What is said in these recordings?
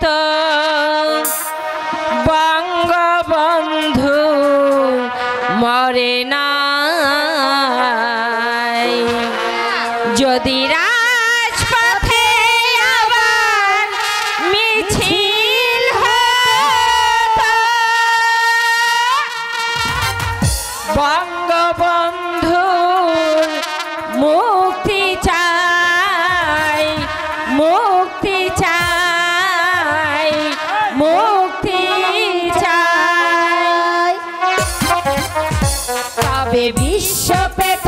তো বঙ্গবন্ধু মরে নাই যদি রাজপথে আবার মিছিল হতো বঙ্গবন্ধুর মুক্তি চাই মুক্তি চাই মুক্তি চাই তবে বিশ্ব পেত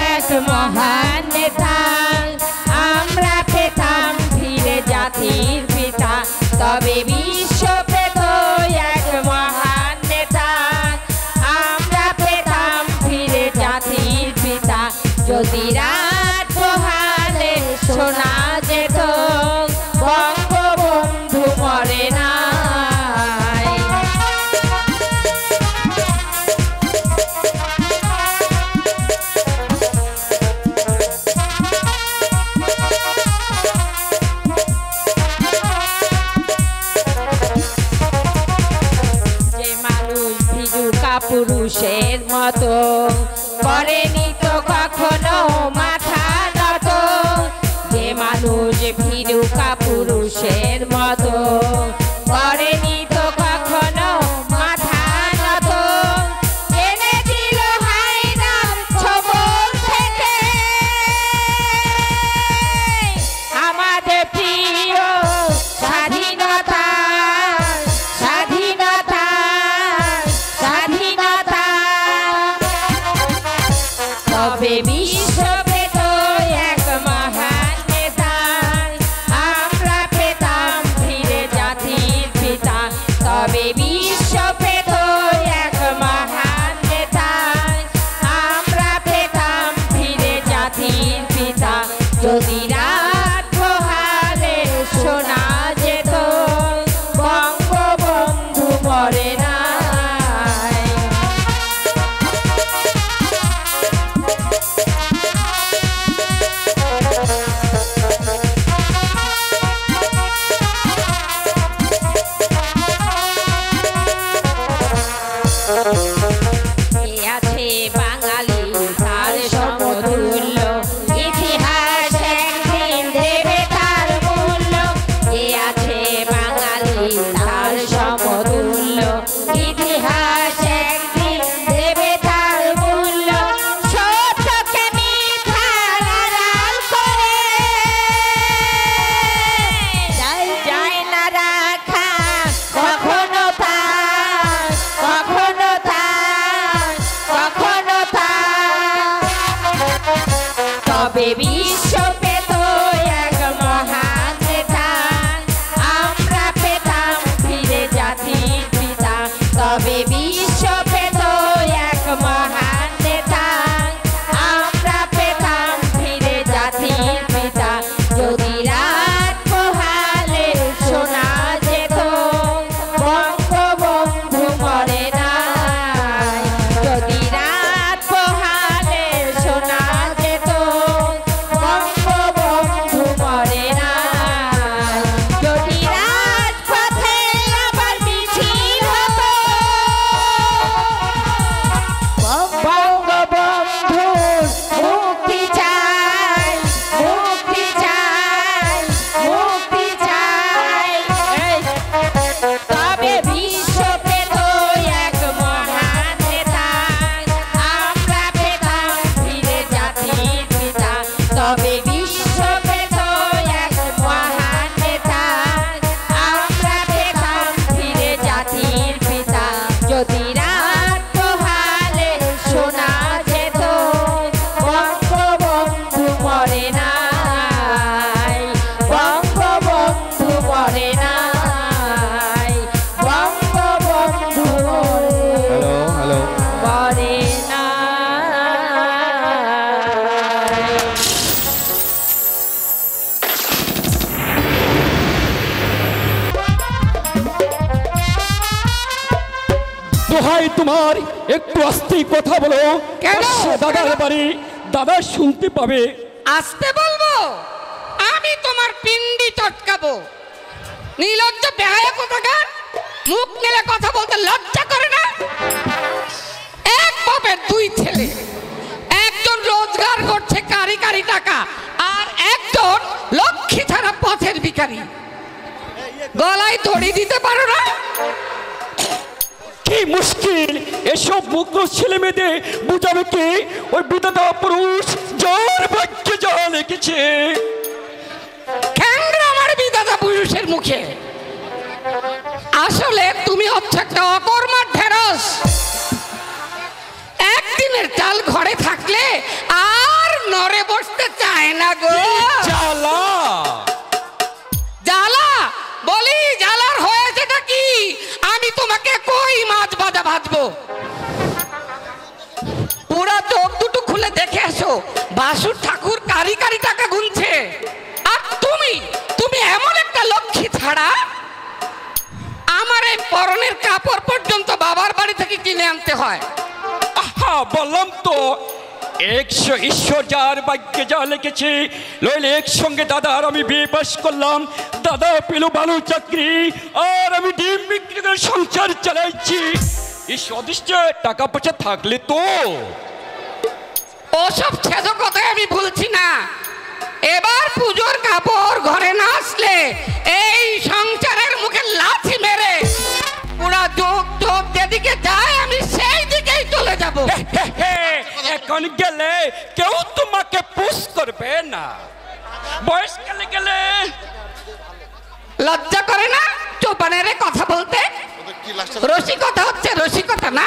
এক মহান নেতা আমরা পেতাম ফিরে জাতির পিতা তবে বিশ্ব পেত এক মহান নেতা আমরা পেতাম ফিরে জাতির পিতা যদি রাত পোহালে শোনা যেত বঙ্গবন্ধু মরে নাই যে মানুষ ভীরু কাপুরুষের মতো করেনি তো কখনো মাথা নত যে মানুষ ভীরু কাপুরুষের মতো করেনি তো কখনো মাথা নত এনে দিল হায়নার ছবল থেকে আমাদের প্রিয় স্বাধীনতা স্বাধীনতা স্বাধীনতা তবে বিশ্ব পেত এক মহান নেতা আমরা পেতাম ফিরে জাতির পিতা তবে বিশ্ব পেত এক মহান নেতা আমরা পেতাম ফিরে জাতির পিতা যদি রাত পোহালে শোনা যেত বঙ্গবন্ধু মরে নাই আছে বাঙালি তার সমতুল্য ইতিহাস একদিন দেবে তার মূল্য আছে বাঙালি তার সমতুল্য ইতিহাস একদিন দেবে তার মূল্য সত্যকে মিথ্যার আড়াল করে যায় না রাখা কখনো তার কখনো তার কখনো তার তবে বিশ্ব পেত এক মহান নেতা আমরা পেতাম ফিরে জাতির পিতা তবে বিশ্ব পেত এক মহান নেতা আমরা পেতাম ফিরে জাতির পিতা যদি রাত পোহালে শোনা যেত বঙ্গবন্ধু মরে নাই যদি রাত পোহালে শোনা যেত বঙ্গবন্ধু মরে নাই যদি রাজপথে আবার মিছিল হতো বঙ্গবন্ধুর মুক্তি চাই মুক্তি চাই মুক্তি চাই তবে বিশ্ব পেত এক মহান নেতা আমরা পেতাম ফিরে জাতির পিতা তবে বিশ্ব পেত এক মহান নেতা আমরা পেতাম ফিরে জাতির পিতা যদি রাত পোহালে শোনা যেত বঙ্গবন্ধু মরে নাই বঙ্গবন্ধু মরে নাই বঙ্গবন্ধু হ্যালো মরে নাই দোহাই তোমার একটু আস্তে কথা বলো কেন? দাদার বাড়ি দাদা শুনতে পাবে আসতে বলবো আমি তোমার পিন্ডি চটকাবো নির্লজ্জ বেহায়া কোথাকার, মুখ মেলে কথা বলতে লজ্জা করে না? এক বাপের দুই ছেলে, একজন রোজগার করছে কারি কারি টাকা, আর একজন লক্ষ্মী ছাড়া পথের ভিখারি। গলায় দড়ি দিতে পারো না? কি মুশকিল! এসব মুগ্ধ ছেলে মেয়েদের বুঝাবে কি ওই বিধাতা পুরুষ যার ভাগ্যে যা লিখেছে? খ্যাংরা আমার বিধাতা পুরুষের মুখে। আসলে তুমি হচ্ছে একটা অকর্মার ঢেঁড়স। একদিনের চাল ঘরে থাকলে আর নড়ে বসতে চায় না গো। জ্বালা জ্বালা বলি, জ্বালার হয়েছেটা কি? আমি তোমাকে কই মাছ ভাজা ভাজবো? পুরা চোখ দুটো খুলে দেখে এসো, বাসুর ঠাকুর কারি কারি টাকা গুনছে, আর তুমি এমন একটা লক্ষ্মী ছাড়া। আমার এই পরনের কাপড় পর্যন্ত বাবার বাড়ি থেকে কিনে আনতে হয়। আহা, বললাম তো, ঈশ্বর যার ভাগ্যে যা লিখেছে। নইলে একসঙ্গে দাদা আর আমি বিয়ে পাশ করলাম, দাদা পেল ভালো চাকরি, আর আমি ডিম বিক্রি করে সংসার চালাইছি। এই সদিষ্ট টাকা পয়সা থাকলে তো। ওসব ছেদ কথাই আমি ভুলছি না। এবার পুজোর কাপড় ঘরে না আসলে এই সংসারের মুখে লাথি মেরে পুরা চোখ চোখ যেদিকে যায় আমি সেই দিকেই চলে যাব। এখন গেলে কেউ তোমাকে পুশ করবে না। বয়স গেলে গেলে লজ্জা করে না চোপানের কথা বলতে? রসিকতা হচ্ছে রসিকতা না?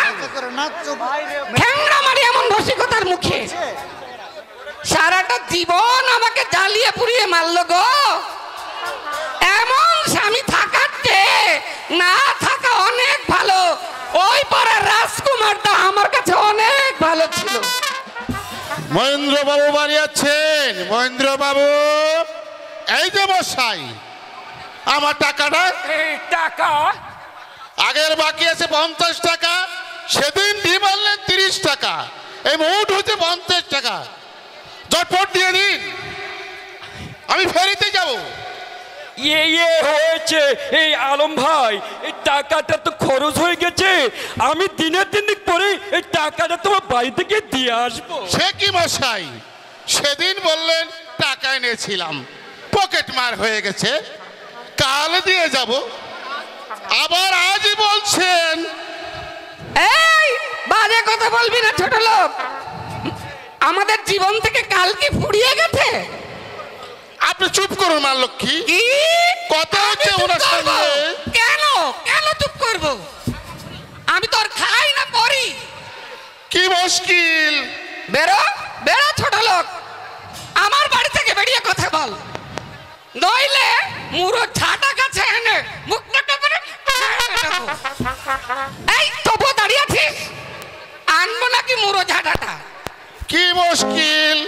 খ্যাংরা মারি এমন রসিকতার মুখে সারাটা জীবন আমাকে জ্বালিয়ে পুড়িয়ে মারলো গো। এমন স্বামী থাকার চেয়ে না থাকা অনেক ভালো। ওই পাড়ার রাজকুমারটা আমার কাছে অনেক ভালো ছিল। মহেন্দ্র বাবু বাড়ি আছেন? মহেন্দ্র বাবু, এই যে মশাই, আমার টাকাটা। এই টাকা আগের বাকি আছে 50 টাকা, সেদিন দিয়ে বললেন 30 টাকা, এই মোট হচ্ছে 50 টাকা। জটপট দিয়ে দিন, আমি ফেরিতে যাব। ইয়ে হয়েছে এই আলম ভাই, এই টাকাটা তো খরচ হয়ে গেছে। আমি দিনের দিন পরে এই টাকাটা তোমার বাড়ি থেকে দিয়ে আসবো। সে কি মশাই, সেদিন বললেন টাকা এনেছিলাম, পকেট মার হয়ে গেছে, কাল দিয়ে যাব, আবার আজই বলছেন। এই বাজে কথা বলবি না ছোট লোক। আমাদের জীবন থেকে কাল কি ফুরিয়ে গেছে? আপনি চুপ করুন মা লক্ষ্মী। কি কথা হচ্ছে ওনার সঙ্গে। কেন কেন চুপ করব? আমি তো আর খাই না পড়ি। কি মুশকিল! বেরো বেরো ছোট লোক, আমার বাড়ি থেকে বেরিয়ে কথা বল, নইলে মুরো ঝাঁটা কাছে এনে মুখটা করে। এই তবু দাঁড়িয়ে আছিস, আনবো নাকি মুরো ঝাঁটাটা? কি মুশকিল!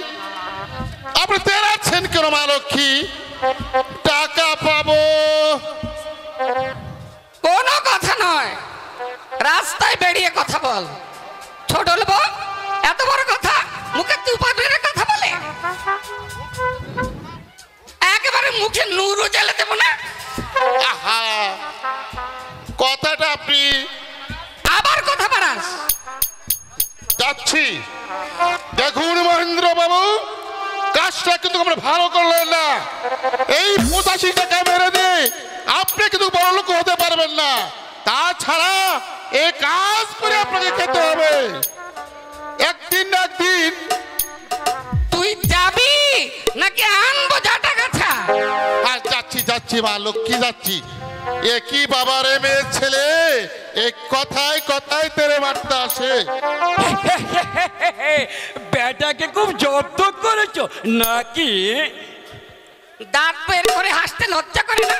আপনি তেরাচ্ছেন কেন মা লক্ষ্মী? টাকা পাবো। কোনো কথা নয়, রাস্তায় বেরিয়ে কথা বল। ছোট লোক এত বড় কথা মুখে তুপা ধরে কথা বলে, একেবারে মুখে নুরু জ্বালে দেবো না। আহা, কথাটা আপনি আবার কথা বাড়াস। যাচ্ছি। দেখুন মহেন্দ্র বাবু, কাজটা কিন্তু আমরা ভালো করলেন না। এই 85 টাকা মেরে দিয়ে আপনি কিন্তু বড় লোক হতে পারবেন না। তাছাড়া এই কাজ করে আপনাকে খেতে হবে একদিন না একদিন। তুই যাবি নাকি আনবো ঝাঁটা গাছা? আর যাচ্ছি যাচ্ছি মা লক্ষ্মী, যাচ্ছি। এ কি বাবার মেয়ের ছেলে, এক কথায় কথায় তেরে মারতে আসে। বেটাকে খুব যত্ন করেছো নাকি? দাঁত বের করে হাসতে লজ্জা করে না?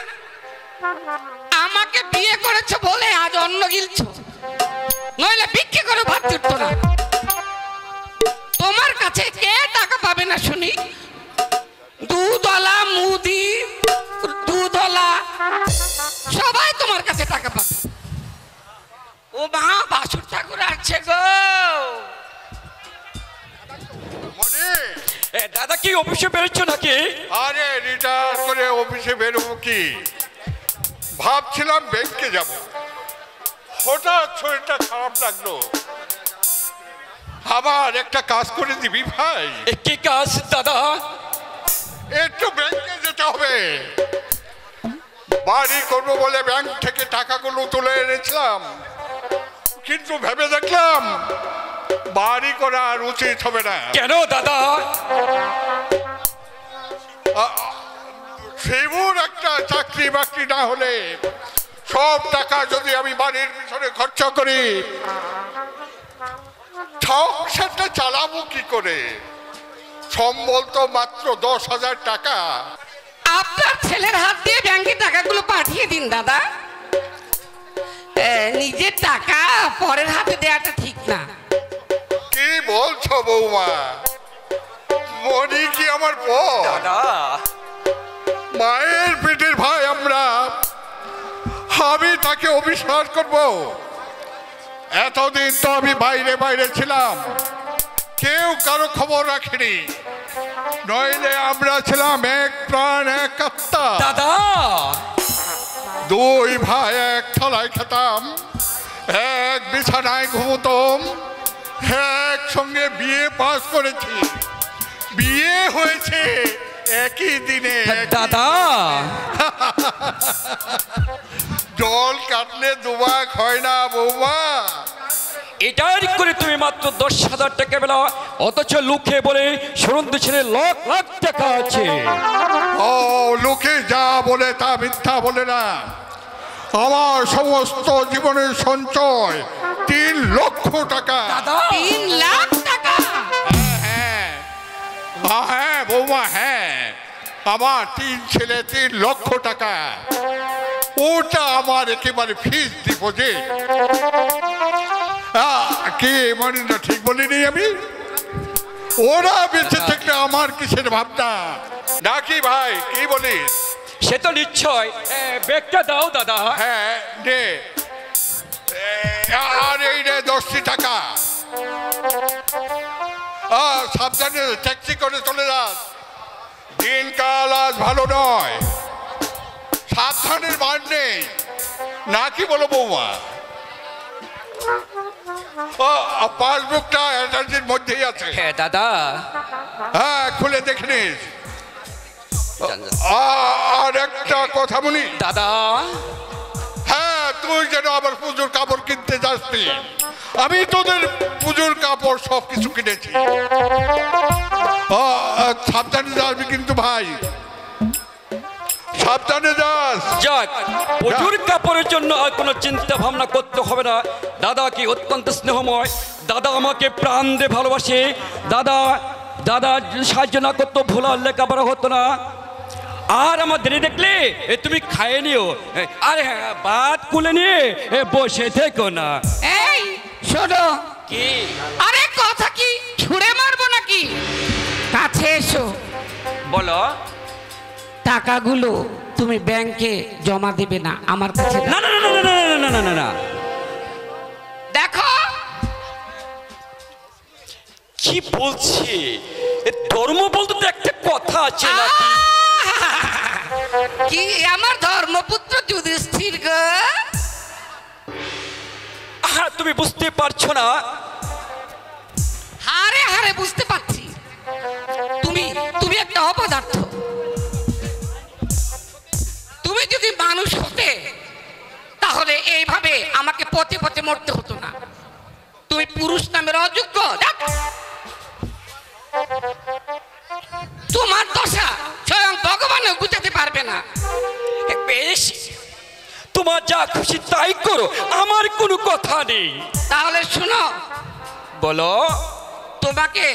আমাকে বিয়ে করেছো বলে আজ অন্ন গিলছো, নইলে বিক্রি করে ভাত জুটতো না। তোমার কাছে কে টাকা পাবে না শুনি? দুধওয়ালা, মুদি, দুধওয়ালা সবাই তোমার কাছে টাকা পাবে। ও মা, বাসুর ঠাকুর আছে গো। দাদা কি অফিসে বেরোচ্ছ নাকি? আরে রিটায়ার করে অফিসে বেরোবো কি? ভাবছিলাম ব্যাংকে যাব, হঠাৎ শরীরটা খারাপ লাগলো। আবার একটা কাজ করে দিবি ভাই? কি কাজ দাদা? একটু ব্যাংকে যেতে হবে, বাড়ি করবো বলে ব্যাংক থেকে টাকাগুলো তুলে এনেছিলাম, কিন্তু ভেবে দেখলাম বাড়ি করা আর উচিত হবে না। কেন দাদা? সেমন একটা চাকরি বাকরি না হলে সব টাকা যদি আমি বাড়ির পিছনে খরচ করি, সংসারটা চালাবো কি করে? সম্বল তো মাত্র 10,000 টাকা। আপনার ছেলের হাত দিয়ে ব্যাংকে টাকাগুলো পাঠিয়ে দিন দাদা। নিজের টাকা পরের হাতে দেওয়াটা ঠিক না। কি বলছো বৌমা? মনি কি আমার বউ? দাদা মায়ের পেটের ভাই আমরা, আমি তাকে অবিশ্বাস করব? এতদিন তো আমি বাইরে বাইরে ছিলাম, কেউ কারো খবর রাখেনি, নইলে আমরা ছিলাম এক প্রাণ এক আত্মা। দাদা দুই ভাই এক থালায় খেতাম, এক বিছানায় ঘুমতাম, একসঙ্গে বিয়ে পাস করেছি, বিয়ে হয়েছে একই দিনে। দাদা জল কাটলে দুবাক হয় না বৌমা। এটাই করে তুমি মাত্র 10,000 টাকা পেলা, অথচ লুকে বলে সুরন্ধু ছেলে লাখ লাখ টাকা আছে। ও লোকে যা বলে তা মিথ্যা বলে না। আমার সমস্ত জীবনের সঞ্চয় 3 লক্ষ টাকা। দাদা 3 লাখ টাকা? হ্যাঁ হ্যাঁ বৌমা, হ্যাঁ, আমার 3 ছেলে 3 লক্ষ টাকা, ওটা আমার একেবারে ফিক্স ডিপোজিট। কে মনিন্দা ঠিক বলিনি আমি? ওরা বেঁচে থাকলে আমার কিসের ভাবনা নাকি ভাই, কি বলিস? সে তো নিশ্চয়। ব্যাগটা দাও দাদা। হ্যাঁ নে, আর এই রে 10টি টাকা। সাবধানে ট্যাক্সি করে চলে যাস, দিনকাল আজ ভালো নয়, সাবধানের মান নেই নাকি বলো বৌমা? পাসবুকটা অ্যাটাচির মধ্যেই আছে। হ্যাঁ দাদা। হ্যাঁ খুলে দেখে নিস। আর একটা কথা বলি দাদা, হ্যাঁ তুই যেন আবার পুজোর কাপড় কিনতে যাসনি, আমি তোদের পুজোর কাপড় সব কিছু কিনেছি। সাবধানে যাবি কিন্তু ভাই, সাবধানে যাস। যাক, প্রচুর কাপড়ের জন্য আর কোনো চিন্তা ভাবনা করতে হবে না। দাদা কি অত্যন্ত স্নেহময়, দাদা আমাকে প্রাণ দিয়ে ভালোবাসে। দাদা দাদা সাহায্য না করতো ভোলার লেখাপড়া হতো না। আর আমার দেরি দেখলে তুমি খাইয়ে নিও, আরে হ্যাঁ ভাত কুলে নিয়ে বসে থেকো না। এই শোনো, কি? আরে কথা কি ছুঁড়ে মারবো নাকি? কাছে এসো। বলো। টাকাগুলো তুমি ব্যাংকে জমা দেবে না, আমার কাছে দাও। না না না না না না না না না, দেখো কি বলছি, ধর্ম বলতে তো একটা কথা আছে নাকি? কি আমার ধর্মপুত্র যুধিষ্ঠির গো? তুমি বুঝতে পারছো না? হারে হারে বুঝতে পারছি, তুমি তুমি একটা অপদার্থ। তুমি যদি মানুষ হতে তাহলে এইভাবে আমাকে পথে পথে মরতে হতো না। তুমি পুরুষ নামের অযোগ্য। তোমার দশা স্বয়ং ভগবানও বুঝাতে পারবে না। বেশ, তোমার যা খুশি তাই করো, আমার কোনো কথা নেই। তাহলে শুনো, বলো। তোমাকে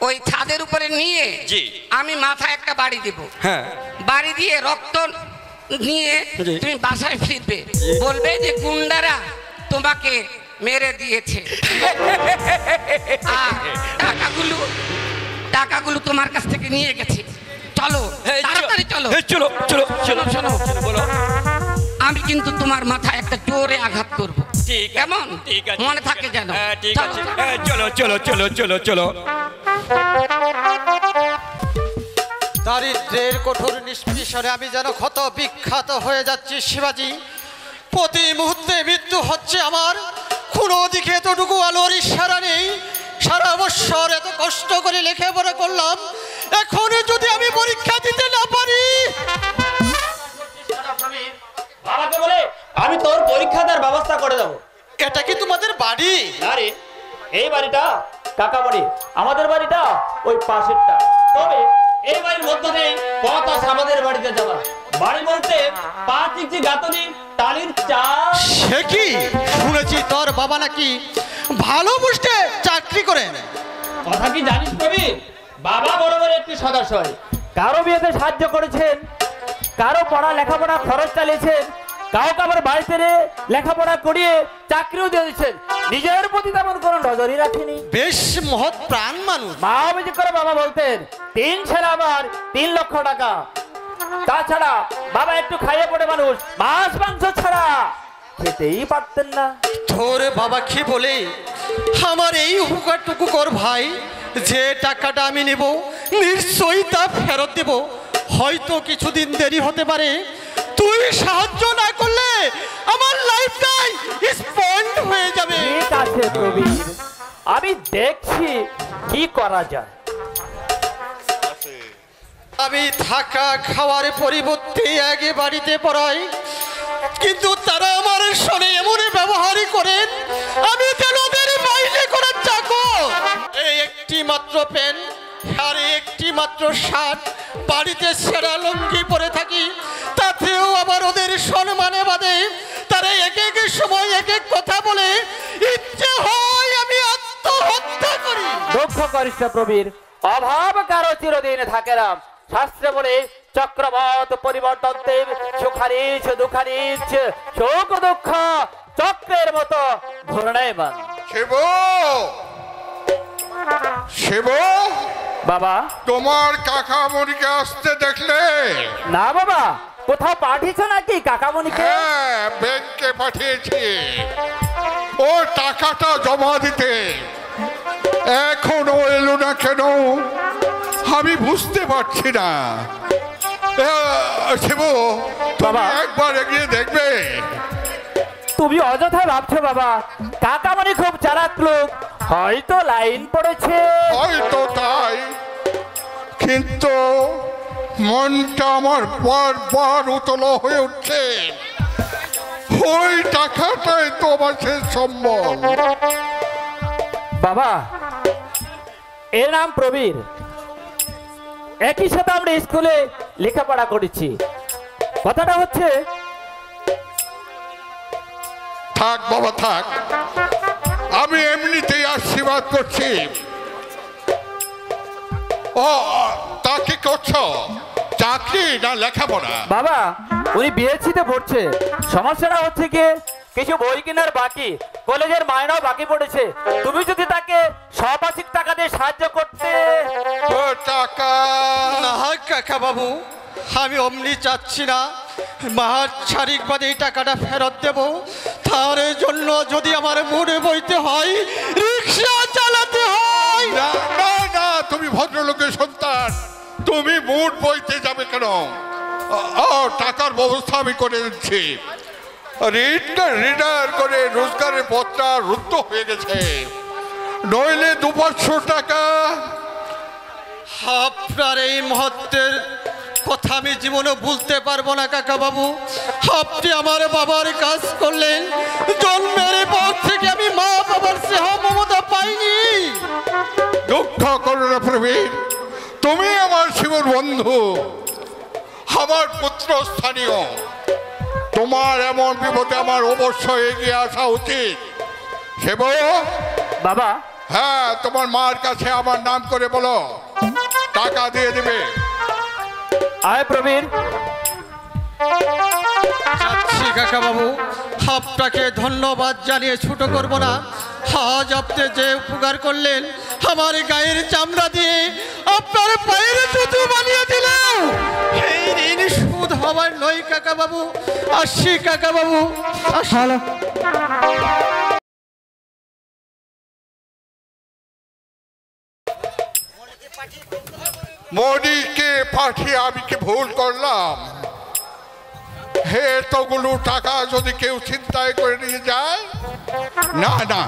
ওই ছাদের উপরে নিয়ে জি। আমি মাথায় একটা বাড়ি দেব। হ্যাঁ, বাড়ি দিয়ে রক্ত নিয়ে জি। তুমি বাসায় ফিরবে, বলবে যে গুন্ডারা তোমাকে মেরে দিয়েছে। আর টাকাগুলো তোমার কাছ থেকে নিয়ে গেছে। চলো তাড়াতাড়ি চলো। চলো চলো চলো শোনো, বলো। আমি কিন্তু তোমার মাথায় একটা জোরে আঘাত করব। ঠিক আছে, কেমন? ঠিক আছে, মনে থাকে যেন। হ্যাঁ ঠিক চলো, আছে। চলো। চলো চলো চলো চলো চলো। দারিদ্রের কঠোর নিষ্পেষণে আমি যেন ক্ষত বিখ্যাত হয়ে যাচ্ছি শিবাজি। প্রতি মুহূর্তে মৃত্যু হচ্ছে আমার, কোনো দিকে এতটুকু আলোর ইশারা নেই। সারা বৎসর এত কষ্ট করে লেখাপড়া করলাম, এখন যদি আমি পরীক্ষা দিতে না পারি। বাবাকে বলে আমি তোর পরীক্ষা দেওয়ার ব্যবস্থা করে দেবো। এটা কি তোমাদের বাড়ি? আরে এই বাড়িটা কাকাবাড়ি, আমাদের বাড়িটা ওই পাশেরটা। তবে এই বাড়ির মধ্য দিয়ে পথ আছে আমাদের বাড়িতে যাওয়া। বাড়ি বলতে 5 ইঞ্চি গাঁথনি টালির চাল। সে কি শুনেছি তোর বাবা নাকি ভালো বুঝতে চাকরি করেন? কথা কি জানিস কবি? বাবা বড় বড় একটি সদস্য, কারো বিয়েতে সাহায্য করেছেন, কারো পড়া লেখাপড়া খরচ চালিয়েছেন, কাউকে আবার বাড়িতে লেখাপড়া করিয়ে চাকরিও দিয়ে দিচ্ছেন। নিজের প্রতি তেমন কোনো নজরই রাখেনি। বেশ মহৎ প্রাণ মানুষ। মা অভিযোগ করে বাবা বলতেন 3 ছেলে আবার 3 লক্ষ টাকা। তাছাড়া বাবা একটু খাইয়ে পড়ে মানুষ, মাছ মাংস ছাড়া খেতেই পারতেন না। তোর বাবা কি বলে আমার এই উপকারটুকু কর ভাই, যে টাকাটা আমি নেব নিশ্চয়ই তা ফেরত দেব। হয়তো কিছুদিন দেরি হতে পারে, তুই সাহায্য না করলে আমার লাইফটাই স্পন্ড হয়ে যাবে। ঠিক আছে প্রবীর, আমি দেখছি কি করা যায়। আমি থাকা খাওয়ার পরিবর্তে আগে বাড়িতে পড়াই, কিন্তু তারা আমার সঙ্গে এমন ব্যবহারই করেন আমি যেন ওদের বাইরে করার চাকর। এই একটি মাত্র পেন আর একটি মাত্র শার্ট, বাড়িতে সেরা লুঙ্গি পরে থাকি, তাতেও আবার ওদের সম্মানে বাদে তারা এক এক সময় এক এক কথা বলে। ইচ্ছে হয় আমি আত্মহত্যা করি। দুঃখ করিস না প্রবীর, অভাব কারো চিরদিন থাকে না। শাস্ত্রে বলে চক্রবত পরিবর্তন সুখারিচ দুঃখারিচ, সুখ দুঃখ চক্রের মতো ঘূর্ণায়মান। শিব, শিব, বাবা তোমার কাকামণিকে আসতে দেখলে? না বাবা, কোথাও পাঠিয়েছ নাকি কাকামণিকে? হ্যাঁ, ব্যাংকে পাঠিয়েছি ও টাকাটা জমা দিতে। এখনো এলো না কেন আমি বুঝতে পারছি না। শিব, বাবা। তুমি একবার এগিয়ে দেখবে? তুমি অযথা ভাবছো বাবা, কাকামণি খুব চালাক লোক, হয়তো লাইন পড়েছে। হয়তো তাই, কিন্তু মনটা আমার বারবার উতল হয়ে উঠছে। ওই টাকাটাই তো আমার শেষ সম্বল। বাবা এর নাম প্রবীর, একই সাথে আমরা স্কুলে লেখাপড়া করেছি। কথাটা হচ্ছে থাক বাবা থাক, আমি এমনিতেই আশীর্বাদ করছি। ও তা কি করছো? চাকরি না লেখাপড়া? বাবা উনি বিএসসিতে পড়ছে। সমস্যাটা হচ্ছে কি, কিছু বই কেনার বাকি, কলেজের মাইনাও বাকি পড়েছে। তুমি যদি তাকে 150 টাকা দিয়ে সাহায্য করতে। ও টাকা না কাকা বাবু, আমি অমনি চাচ্ছি না। মাস ছাড়িক বাদে এই টাকাটা ফেরত দেব। তার জন্য যদি আমার মনে বইতে হয়, রিক্সা চালাতে হয়। না না না, তুমি ভদ্রলোকের সন্তান, তুমি মুড বইতে যাবে কেন? টাকার ব্যবস্থা আমি করে দিচ্ছি। রিটায়ার করে রোজগারের পথটা রুদ্ধ হয়ে গেছে, নইলে 200 টাকা। আপনার এই মুহূর্তের কথা আমি জীবনে ভুলতে পারবো না কাকা বাবু। আপনি আমার বাবার কাজ করলেন, জন্মের পর থেকে আমি মা বাবার স্নেহ মমতা পাইনি। দুঃখ করো না প্রবীর, তুমি আমার শিবর বন্ধু, আমার পুত্র স্থানীয়। তোমার এমন বিপদে আমার অবশ্যই এগিয়ে আসা উচিত। শিব বাবা হ্যাঁ, তোমার মার কাছে আমার নাম করে বলো, টাকা দিয়ে দেবে। আয় প্রবীর। যাচ্ছি কাকা বাবু, আপনাকে ধন্যবাদ জানিয়ে ছোট করব না। আজ আপনি যে উপকার করলেন, আমার গায়ের চামড়া দিয়ে আপনার পায়ের জুতো বানিয়ে দিলেন। এই ঋণ সুদ হবার নয় কাকা বাবু। আসছি কাকা বাবু, আসলে মনিকে পাঠিয়ে আমি কি ভুল করলাম? হে, এতগুলো টাকা যদি কেউ চিন্তায় করে নিয়ে যায়? না না,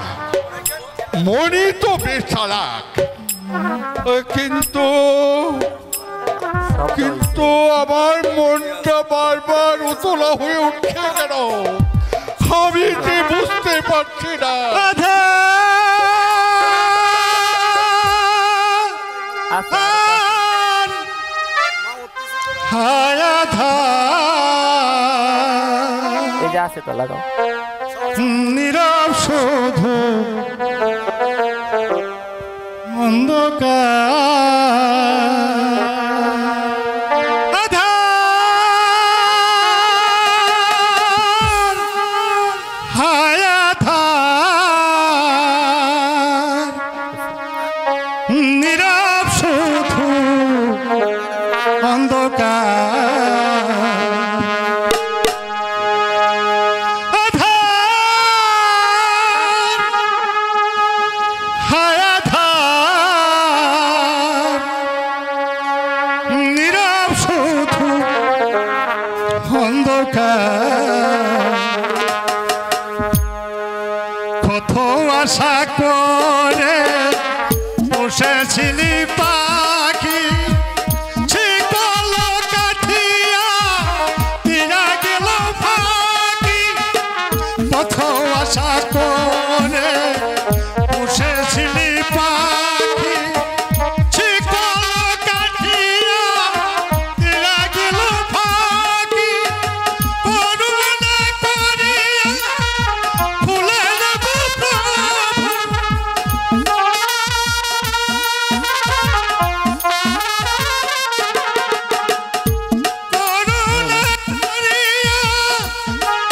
মনি তো বেশ চালাক, কিন্তু কিন্তু আমার মনটা বারবার উতলা হয়ে উঠছে কেন? আমি যে বুঝতে পারছি না। এই যে আছে তো লাগাও। নীরব শুধু অন্ধকার, হায় আধার, নীরব শুধু অন্ধকার, হায় আধার, নীরব শুধু অন্ধকার। কত আশা করে বসেছিলি পাখি, ছিকল কাঠিয়া দিয়া গেল ফাঁকি। কত আশা করে বসেছিলি পাখি, ছিকল কাঠিয়া দিয়া গেল ফাঁকি। করুণা করিয়া ফুলে দেব করুণা করিয়া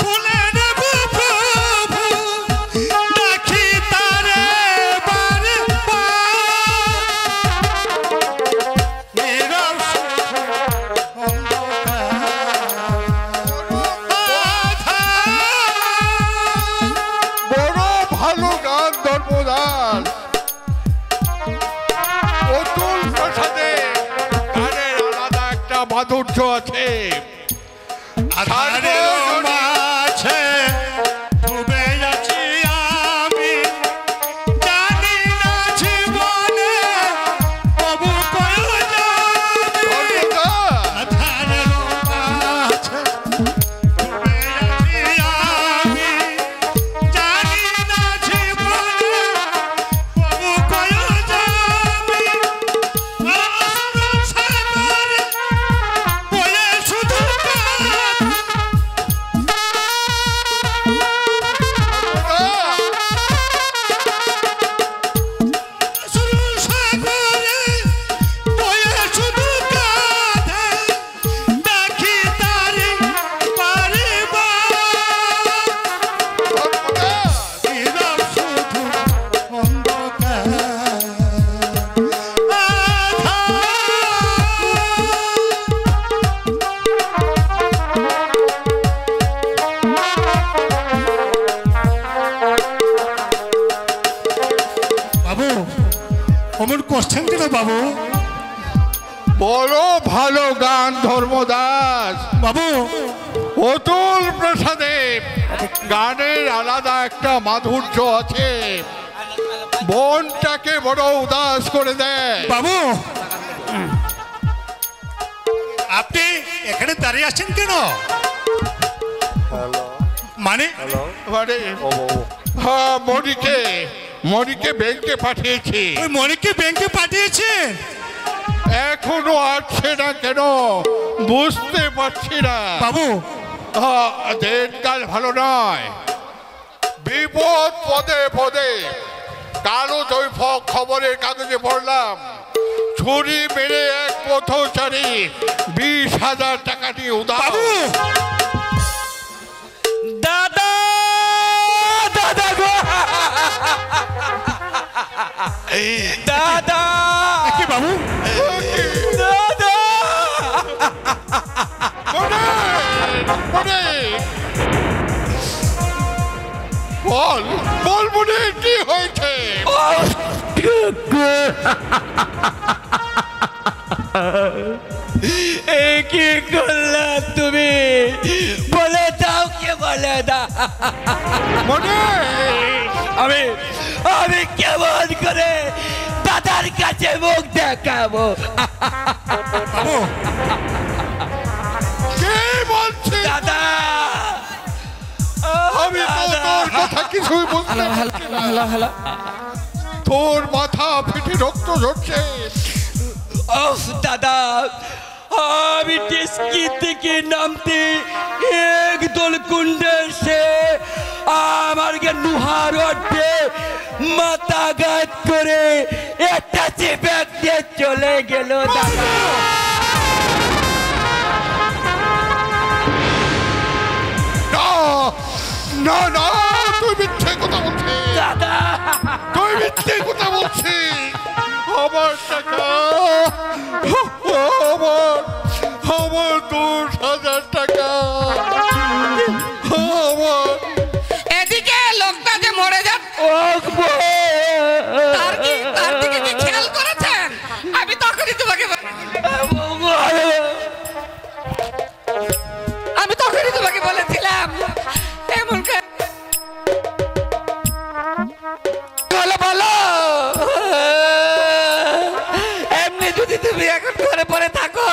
ফুলে দেব প্রভু, ডাকি তারে বারে নীরব বড় ভালো গান ধর্মদাস। অতুল প্রসাদে গানের আলাদা একটা মাধুর্য আছে। আধারের মাঝে ডুবে আছি আমি, জানি না জীবনে তবু কই যাবি। আধারের মাঝে ডুবে আছি আমি, জানি না জীবনে তবু কই যাবি। আমার সাগরে বয়ে শুধু সাগরে বয়ে শুধু কাঁধে, দেখি তারি পারিবা নীরব শুধু অন্ধকার। বাবু, অমন করছেন কেন বাবু? বড় ভালো গান ধর্মদাস। বাবু, অতুল প্রসাদে গানের আলাদা একটা মাধুর্য আছে, মনটাকে বড় উদাস করে দেয়। বাবু, আপনি এখানে দাঁড়িয়ে আছেন কেন? মানে মানে হ্যাঁ, মনিকে ব্যাংকে পাঠিয়েছি। ওই মনিককে ব্যাংকে পাঠিয়েছেন? এখনো আসছে না কেন বুঝতে পারছি না। বাবু, দিনকাল ভালো নয়, বিপদ পদে পদে। কালো জৈফক খবরের কাগজে পড়লাম, ছুরি মেরে এক পথচারী 20,000 টাকা নিয়ে উধাও। বাবু, দাদা দাদা গো দাদা কি বাবু? দাদা বল বল মনে কি হয়েছে? এ কি করলা তুমি? বলে দাও, কে বলে দাও। মনে আমি আমি কেমন করে দাদার কাছে মুখ দেখাবো? বাবু কে বলছে? দাদা, আমি তো তোর কথা কিছুই বুঝতে পারছি না। তোর মাথা ফেটে রক্ত ঝরছে। ওহ দাদা, আমি টিস্কি থেকে নামতে একদল কুন্ডে সে আমাকে নুহার অর্থে মাথা ঘাত করে একটা চেপে দিয়ে চলে গেল দাদা। না না না, তুই মিথ্যে কথা বলছিস। দাদা, তুই মিথ্যে কথা বলছিস। আমার টাকা, আমার 10,000 টাকা, আমার এদিকে লোকটা যে মরে যাচ্ছে তার দিকে কি খেয়াল করেছেন? আমি তখনই তোমাকে বলেছিলাম এমন বলো বলো। এমনি যদি তুমি এখন ঘরে পড়ে থাকো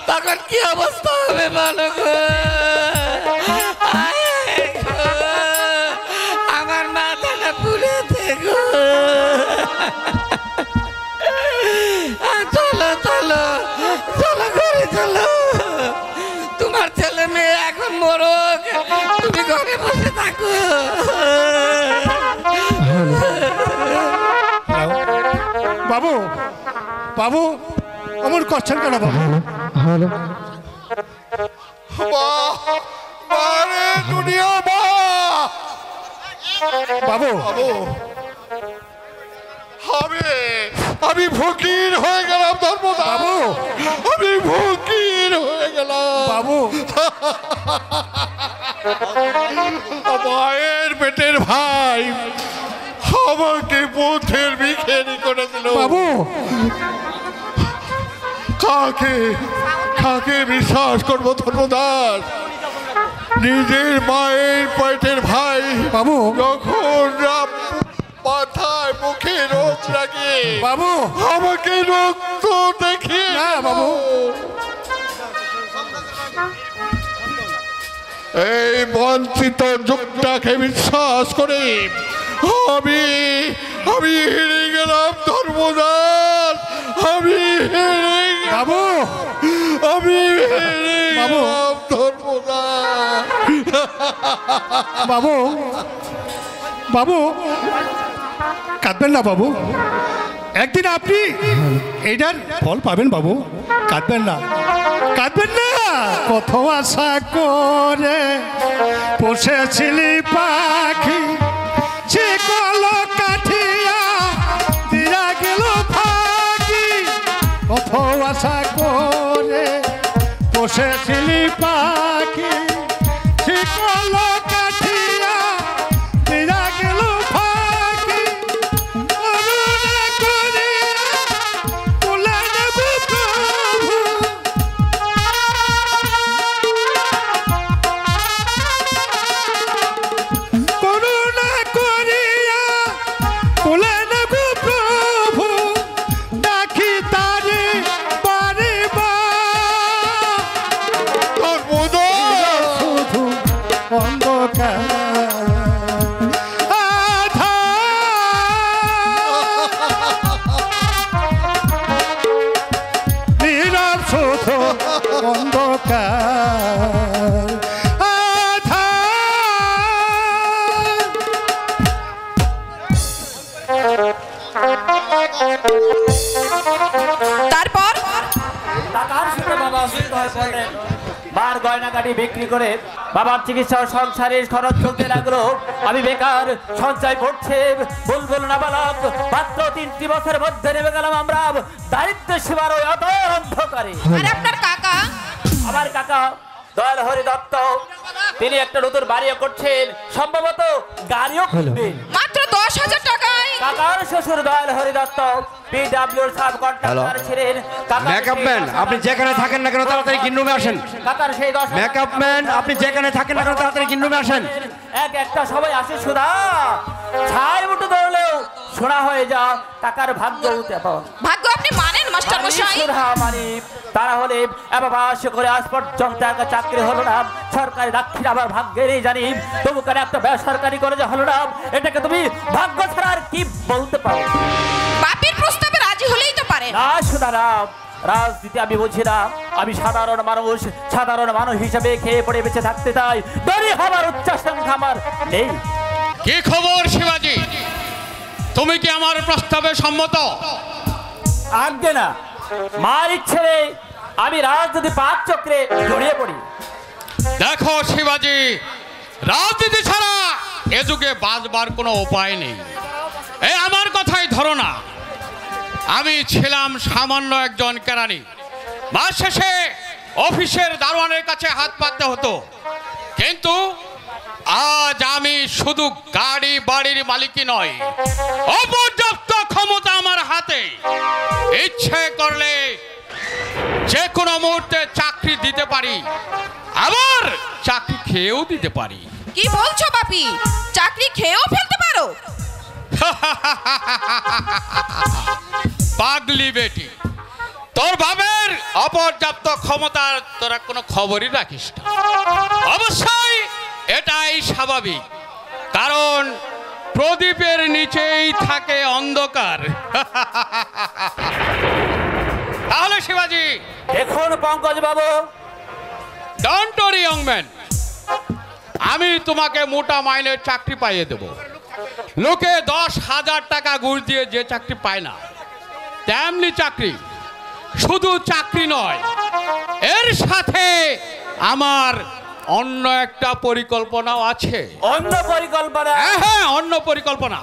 তখন কি অবস্থা হবে বলো গো? আমার মাথাটা পুড়ে দেখো। চলো চলো চলো ঘরে চলো। তোমার ছেলে মেয়ে এখন মরক, তুমি ঘরে বসে থাকো। বাবু বাবু অমন করছেন কেন বাবু? মারে দুনিয়া মা। বাবু আমি ফকির হয়ে গেলাম ধর্মদা। বাবু আমি ফকির হয়ে গেলাম বাবু মায়ের পেটের ভাই আমাকে পথের ভিখারি করে দিল। বাবু কাকে কাকে বিশ্বাস করবো ধর্মদাস? নিজের মায়ের পেটের ভাই বাবু যখন মাথায় মুখে রোগ লাগে বাবু আমাকে রক্ত দেখিয়ে না বাবু। এই বঞ্চিত যুগটাকে বিশ্বাস করে আমি হেরে গেলাম ধর্মদাস। আমি হেরে বাবু আমি হেরে বাবু। গেলাম ধর্মদাস। বাবু বাবু কাঁদবেন না বাবু, একদিন আপনি এইটার ফল পাবেন বাবু। কাঁদবেন না কাঁদবেন না। কত আশা করে পুষেছিলি পাখি, সে কল কাঠিয়া দিয়া গেল ফাঁকি। কত আশা করে পুষেছিলি পাখি, সে কল কাঠিয়া দিয়া গেল ফাঁকি। করুণা করিয়া তুলে নেব প্রভু, করুণা করিয়া তুলে নেব প্রভু। ডাকি তারে বারে ধর্মদাস শুধু অন্ধকার নীরব শুধু অন্ধকার তারপর টাকার সুখে বাবা অসুস্থ হয়ে পড়লেন। বার গয়নাগাটি বিক্রি করে বাবার চিকিৎসা ও সংসারের খরচ চলতে লাগলো। আমি বেকার, সঞ্চয় পড়ছে বুলবুল নাবালক। মাত্র 3টি বছরের মধ্যে নেমে গেলাম আমরা দারিদ্র সীমার ওই অতল অন্ধকারে। আর আপনার কাকা? আমার কাকা দয়াল হরি দত্ত, তিনি একটা নতুন বাড়িও করছেন, সম্ভবত গাড়িও কিনবেন। মাত্র 10,000 টাকায় কাকার শ্বশুর দয়াল হরিদত্ত পিডব্লিউর সাব কন্ট্রাক্টর ছিলেন। মেকআপ ম্যান, আপনি যেখানে থাকেন না কেন তাড়াতাড়ি কিন্ডুমে আসেন। কাকার সেই 10 মেকআপ ম্যান, আপনি যেখানে থাকেন না কেন তাড়াতাড়ি কিন্ডুমে আসেন। এক একটা সবাই আসে সুধা ছাই মুঠো ধরলেও সোনা হয়ে যা কাকার ভাগ্য উঠে পাওয়া। ভাগ্য আপনি মানেন মাস্টার মশাই? সুধা মানে তারা হলে এবাবাস করে আজ পর্যন্ত একটা চাকরি হলো না, সরকারি চাকরি আবার ভাগ্যেরই জানি, তবু কেন একটা বেসরকারি করে যে হলো না, এটাকে তুমি ভাগ্য ছাড়া আর কি বলতে পারো? বাপির প্রস্তাবে রাজি হলেই তো পারে না সুধারাম, রাজনীতি আমি বুঝি না, আমি সাধারণ মানুষ হিসেবে খেয়ে পড়ে বেঁচে থাকতে চাই, দড়ি হবার উচ্চাকাঙ্ক্ষা আমার নেই। কি খবর শিবাজি, তুমি কি আমার প্রস্তাবে সম্মত? আজ্ঞে না, মার ইচ্ছে আমি রাজনীতি পাক চক্রে জড়িয়ে পড়ি। দেখো শিবাজি, রাজনীতি ছাড়া এ যুগে বাঁচবার কোনো উপায় নেই। এই আমার কথাই ধরো না, আমি ছিলাম সামান্য একজন কেরানি, মাস শেষে অফিসের দারোয়ানের কাছে হাত পাততে হতো, কিন্তু আজ আমি শুধু গাড়ি বাড়ির মালিকই নয়, অপর্যাপ্ত ক্ষমতা আমার হাতে। ইচ্ছে করলে যে কোনো মুহূর্তে চাকরি দিতে পারি, আবার চাকরি খেয়েও দিতে পারি। কি বলছো বাপি, চাকরি খেয়েও ফেলতে পারো? পাগলি বেটি, তোর বাবার অপর্যাপ্ত ক্ষমতার তোরা কোনো খবরই রাখিস না। অবশ্যই এটাই স্বাভাবিক, কারণ প্রদীপের নিচেই থাকে অন্ধকার। তাহলে শিবাজি, দেখুন পঙ্কজ বাবু, ডোন্ট ওয়ারি ইয়ং ম্যান, আমি তোমাকে মোটা মাইনের চাকরি পাইয়ে দেব। লোকে 10,000 টাকা ঘুষ দিয়ে যে চাকরি পায় না, তেমনি চাকরি। শুধু চাকরি নয়, এর সাথে আমার অন্য একটা পরিকল্পনাও আছে। অন্য পরিকল্পনা? হ্যাঁ, অন্য পরিকল্পনা।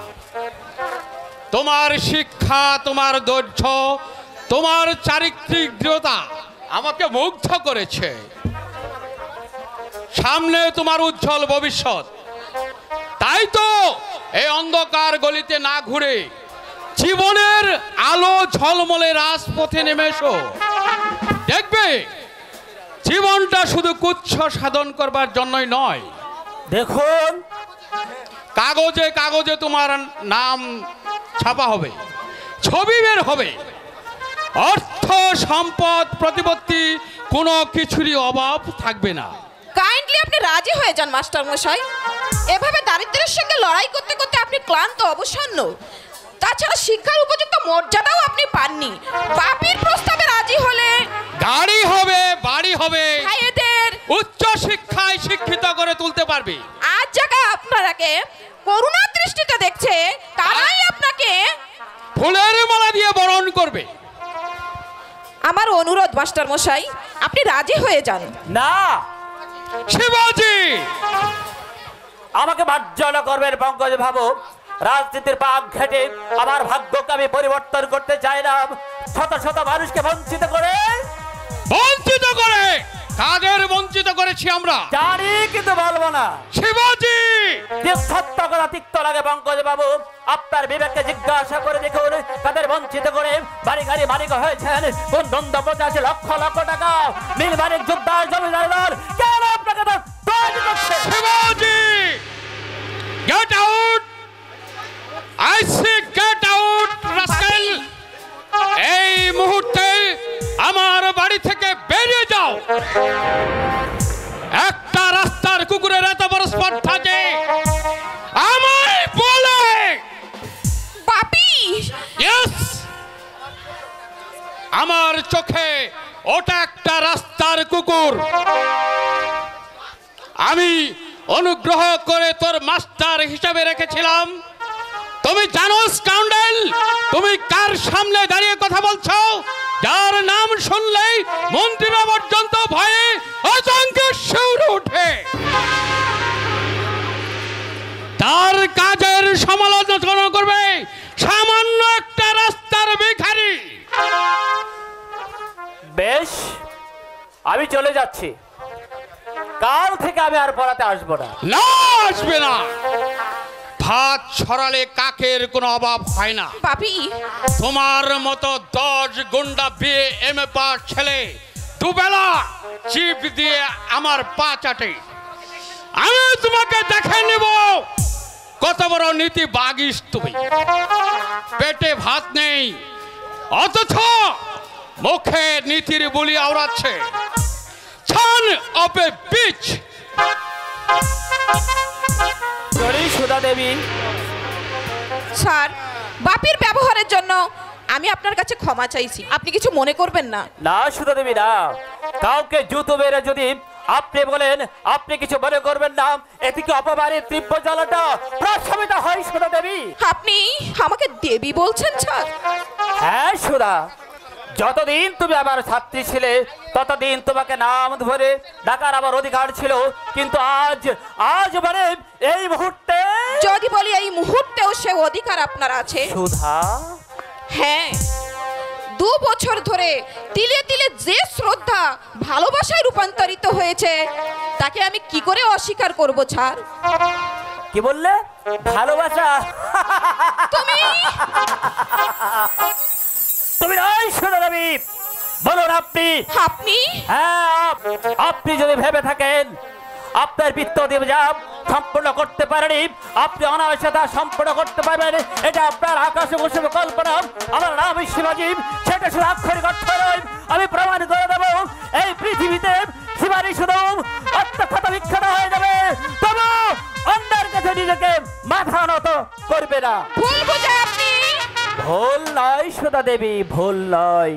তোমার শিক্ষা, তোমার ধৈর্য, তোমার চারিত্রিক দৃঢ়তা আমাকে মুগ্ধ করেছে। সামনে তোমার উজ্জ্বল ভবিষ্যৎ, তাই তো এই অন্ধকার গলিতে না ঘুরে জীবনের আলো ঝলমলে রাজপথে নেমে এসো। দেখবে জীবনটা শুধু কুচ্ছ সাধন করবার জন্যই নয়। দেখুন, কাগজে কাগজে তোমার নাম ছাপা হবে, ছবি বের হবে, অর্থ সম্পদ প্রতিপত্তি কোনো কিছুরই অভাব থাকবে না। কাইন্ডলি আপনি রাজি হয়ে যান মাস্টার মশাই। এভাবে দারিদ্র্যের সঙ্গে লড়াই করতে করতে আপনি ক্লান্ত অবসন্ন, তাছাড়া শিক্ষার উপযুক্ত মর্যাদাও আপনি পাননি। বাপির প্রস্তাবে রাজি হলে গাড়ি হবে, বাড়ি হবে, ভাইদের উচ্চ শিক্ষায় শিক্ষিত করে তুলতে পারবে। আজ যারা আপনাকে করুণা দৃষ্টিতে দেখছে, তারাই আপনাকে ফুলের মালা দিয়ে বরণ করবে। আমার অনুরোধ মাস্টার মশাই, আপনি রাজি হয়ে যান। না শিবাজি, আমাকে মার্জনা করবেন পঙ্কজ বাবু। রাজনীতির পাক ঘেটে আমার ভাগ্যকে আমি পরিবর্তন করতে চাই না। শত শত মানুষকে বঞ্চিত করে কাদের বঞ্চিত করেছি আমরা জানি, কিন্তু বলবো না। শিবাজি, যে সত্য কথা তিক্ত লাগে পঙ্কজ বাবু, আপনার বিবেককে জিজ্ঞাসা করে দেখুন, তাদের বঞ্চিত করে বাড়ি গাড়ি মালিক হয়েছেন কোন দ্বন্দ্ব 85 লক্ষ লক্ষ টাকা মিল মালিক যোদ্ধার জমিদার, কেন আপনাকে শিবাজি, get out, I say get out rascal. এই মুহূর্তে আমার বাড়ি থেকে বেরিয়ে যাও। একটা রাস্তার কুকুরের এত বড় স্পর্ধা যে আমায় বলে। পাপি, ইয়েস, আমার চোখে ওটা একটা রাস্তার কুকুর। আমি অনুগ্রহ করে তোর মাস্টার হিসাবে রেখেছিলাম। তুমি জানো স্কাউন্ডেল, তুমি কার সামনে দাঁড়িয়ে কথা বলছো, যার নাম শুনলেই মন্ত্রীরা পর্যন্ত ভয়ে আতঙ্কে শিউরে ওঠে। তার কাজের সমালোচনা করবে সামান্য একটা রাস্তার ভিখারি। বেশ, আমি চলে যাচ্ছি। কাল থেকে আমি আর পড়াতে আসবো না। না, আসবে না। হাত ছড়ালে কাকের কোনো অভাব হয় না। বাপি তোমার মতো 10 গুন্ডা বিয়ে এমএ পাস ছেলে দুবেলা চিপ দিয়ে আমার পা চাটে। আমি তোমাকে দেখে নেব কত বড় নীতি বাগিস তুমি। পেটে ভাত নেই অথচ মুখে নীতির বুলি আওড়াচ্ছে। Son of a bitch. Sorry Sudha Devi. Sir, বাপির ব্যবহারের জন্য আমি আপনার কাছে ক্ষমা চাইছি, আপনি কিছু মনে করবেন না। না সুধা দেবী না, কাউকে জুতো বেড়ে যদি আপনি বলেন আপনি কিছু মনে করবেন না, এদিকে অপমানের তীব্র জ্বালাটা প্রশমিত হয় সুধা দেবী। আপনি আমাকে দেবী বলছেন স্যার? হ্যাঁ সুধা, যতদিন তুমি আমার ছাত্রী ছিলে ততদিন তোমাকে নাম ধরে ডাকার আমার অধিকার ছিল, কিন্তু আজ মানে এই মুহূর্তে যদি বলি এই মুহূর্তেও সে অধিকার আপনার আছে। সুধা, হ্যাঁ, 2 বছর ধরে তিলে তিলে যে শ্রদ্ধা ভালোবাসায় রূপান্তরিত হয়েছে তাকে আমি কি করে অস্বীকার করব স্যার? কি বললে? ভালোবাসা? তুমি তুমি নয় সুধা দেবী, বলুন আপনি। আপনি হ্যাঁ, আপনি যদি ভেবে থাকেন আপনার বৃত্ত দেবযাম সম্পূর্ণ করতে পারেনি, আপনি অনাবশ্যতা সম্পূর্ণ করতে পারবেন, এটা আপনার আকাশে বসে কল্পনা। আমার নাম শিবাজী, সেটা শুধু আক্ষরিক অর্থ নয়, আমি প্রমাণ করে দেবো এই পৃথিবীতে শিবানী শুধু অত্যক্ষত বিখ্যাত হয়ে যাবে, তবু অন্যের কাছে নিজেকে মাথা নত করবে না। ভুল বুঝে আপনি। ভুল নয় সুধা দেবী, ভুল নয়,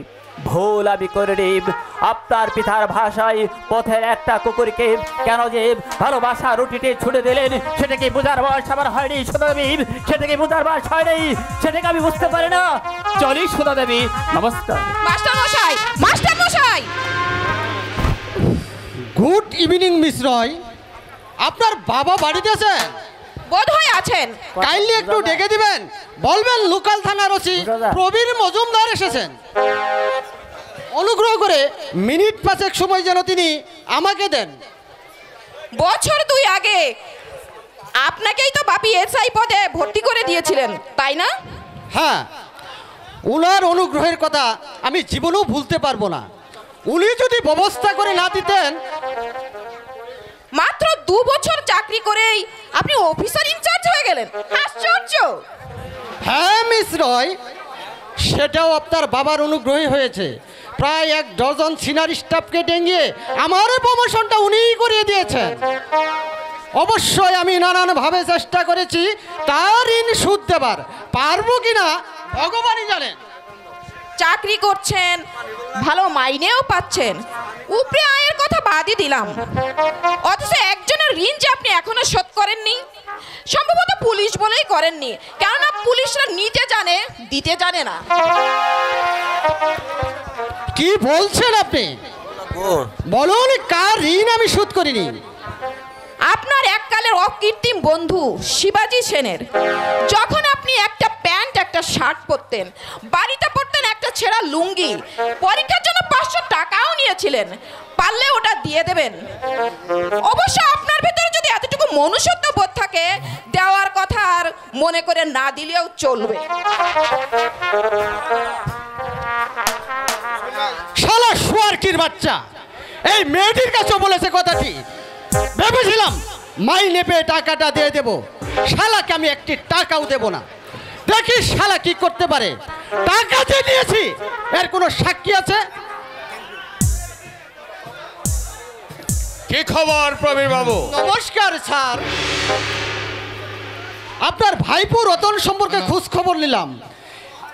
ভুল আমি করে নিব। আপনার পিতার ভাষায় পথের একটা কুকুরকে কেন যে ভালোবাসা রুটিতে ছুড়ে দিলেন সেটাকে বোঝার বয়স আমার হয়নি সুধা দেবী, সেটাকে বোঝার বয়স হয়নি, সেটাকে আমি বুঝতে পারি না। চলি সুধা দেবী, নমস্কার। মাস্টার মশাই, মাস্টার মশাই। গুড ইভিনিং মিস রয়, আপনার বাবা বাড়িতে আছেন? বোধহয় আছেন। কাইন্ডলি একটু ডেকে দিবেন, বলবেন লোকাল থানার ওসি প্রবীর মজুমদার এসেছেন। অনুগ্রহ করে মিনিট 5 সময় যেন তিনি আমাকে দেন। বছর 2 আগে আপনাকেই তো বাপি এসআই পদে ভর্তি করে দিয়েছিলেন, তাই না? হ্যাঁ, উনার অনুগ্রহের কথা আমি জীবনেও ভুলতে পারবো না। উনি যদি ব্যবস্থা করে না দিতেন। মাত্র 2 বছর চাকরি করেই আপনি অফিসার ইনচার্জ হয়ে গেলেন, আশ্চর্য। হ্যাঁ মিস রয়, সেটাও আপনার বাবার অনুগ্রহে হয়েছে। প্রায় 1 ডজন সিনিয়র স্টাফকে ডেঙ্গিয়ে আমার প্রমোশনটা উনিই করিয়ে দিয়েছেন। অবশ্যই আমি নানানভাবে চেষ্টা করেছি তার ঋণ শোধ দেবার, পারবো কিনা ভগবানই জানেন। চাকরি করছেন, ভালো মাইনেও পাচ্ছেন, উপরে আয়ের কথা বাদই দিলাম, অথচ একজনের ঋণ যে আপনি এখনো শোধ করেননি। সম্ভবত পুলিশ বলেই করেননি, কেননা পুলিশরা নিতে জানে, দিতে জানে না। কি বলছেন আপনি? বলুন কার ঋণ আমি শোধ করিনি? আপনার এককালের অকৃত্রিম বন্ধু শিবাজি সেনের। যখন আপনি একটা প্যান্ট একটা শার্ট পরতেন, বাড়িতে পরতেন একটা ছেঁড়া লুঙ্গি, পরীক্ষার জন্য 500 টাকাও নিয়েছিলেন, পারলে ওটা দিয়ে দেবেন। অবশ্য আপনার ভেতরে যদি এতটুকু মনুষ্যত্ব বোধ থাকে, দেওয়ার কথা আর মনে করে না দিলেও চলবে। শালা শুয়ারকির বাচ্চা, এই মেয়েটির কাছে বলেছে কথাটি। ভেবেছিলাম মাইনে পেয়ে টাকাটা দিয়ে দেব, শালাকে আমি একটি টাকাও দেব না। দেখি শালা কি করতে পারে। টাকা যে দিয়েছি এর কোনো সাক্ষী আছে? কি খবর প্রবীর বাবু? নমস্কার স্যার, আপনার ভাইপো রতন সম্পর্কে খোঁজ খবর নিলাম,